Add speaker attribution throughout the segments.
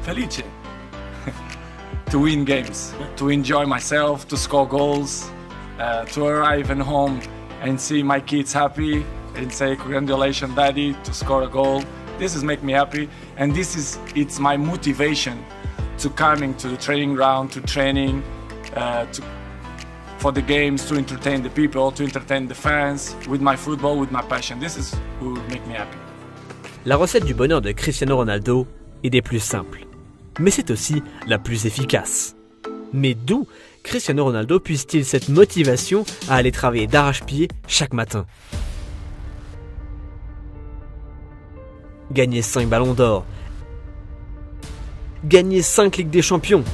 Speaker 1: Felice. To win games, to enjoy myself, to score goals, to arrive at home and see my kids happy and say congratulations daddy to score a goal. This is make me happy, and it's my motivation to coming to the training ground, to training, for the games, to entertain the people, to entertain the fans with my football, with my passion. This is who make me happy.
Speaker 2: La recette du bonheur de Cristiano Ronaldo est des plus simples, mais c'est aussi la plus efficace. Mais d'où Cristiano Ronaldo puise-t-il cette motivation à aller travailler d'arrache-pied chaque matin? Gagner 5 ballons d'or, gagner 5 Ligues des Champions,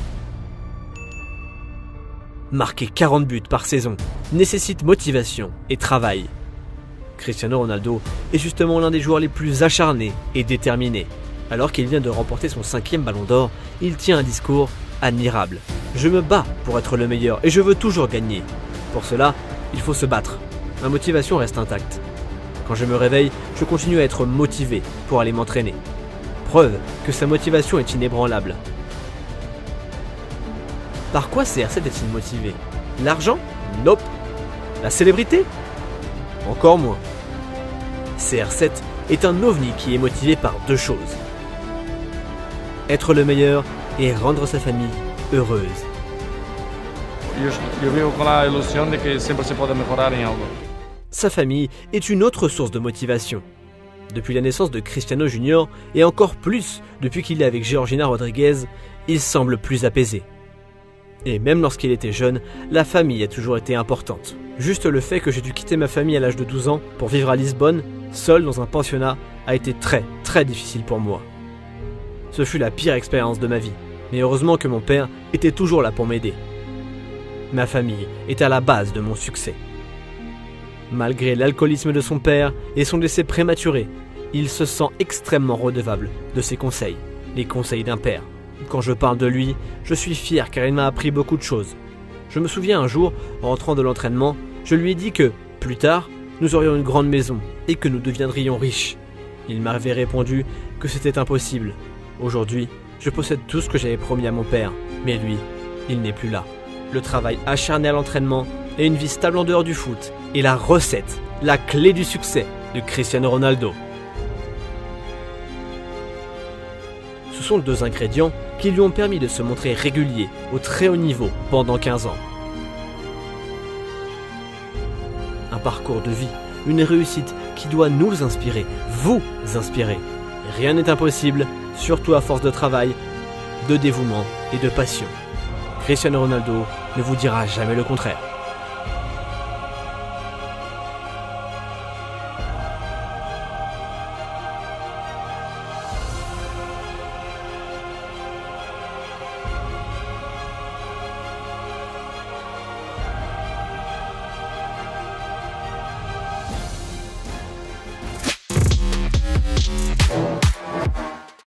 Speaker 2: marquer 40 buts par saison nécessite motivation et travail. Cristiano Ronaldo est justement l'un des joueurs les plus acharnés et déterminés. Alors qu'il vient de remporter son 5e ballon d'or, il tient un discours admirable. Je me bats pour être le meilleur et je veux toujours gagner. Pour cela, il faut se battre. Ma motivation reste intacte. Quand je me réveille, je continue à être motivé pour aller m'entraîner. Preuve que sa motivation est inébranlable. Par quoi CR7 est-il motivé? L'argent? Nope. La célébrité? Encore moins. CR7 est un ovni qui est motivé par 2 choses. Être le meilleur et rendre sa famille heureuse.
Speaker 1: Eu vivo com a ilusão de que sempre se pode melhorar em algo.
Speaker 2: Sa famille est une autre source de motivation. Depuis la naissance de Cristiano Junior, et encore plus depuis qu'il est avec Georgina Rodriguez, il semble plus apaisé. Et même lorsqu'il était jeune, la famille a toujours été importante. Juste le fait que j'ai dû quitter ma famille à l'âge de 12 ans pour vivre à Lisbonne, seul dans un pensionnat, a été très difficile pour moi. Ce fut la pire expérience de ma vie, mais heureusement que mon père était toujours là pour m'aider. Ma famille est à la base de mon succès. Malgré l'alcoolisme de son père et son décès prématuré, il se sent extrêmement redevable de ses conseils, les conseils d'un père. Quand je parle de lui, je suis fier car il m'a appris beaucoup de choses. Je me souviens un jour, en rentrant de l'entraînement, je lui ai dit que, plus tard, nous aurions une grande maison et que nous deviendrions riches. Il m'avait répondu que c'était impossible. Aujourd'hui, je possède tout ce que j'avais promis à mon père, mais lui, il n'est plus là. Le travail acharné à l'entraînement et une vie stable en dehors du foot est la recette, la clé du succès de Cristiano Ronaldo. Ce sont 2 ingrédients qui lui ont permis de se montrer régulier au très haut niveau pendant 15 ans. Un parcours de vie, une réussite qui doit nous inspirer, vous inspirer. Rien n'est impossible, surtout à force de travail, de dévouement et de passion. Cristiano Ronaldo ne vous dira jamais le contraire.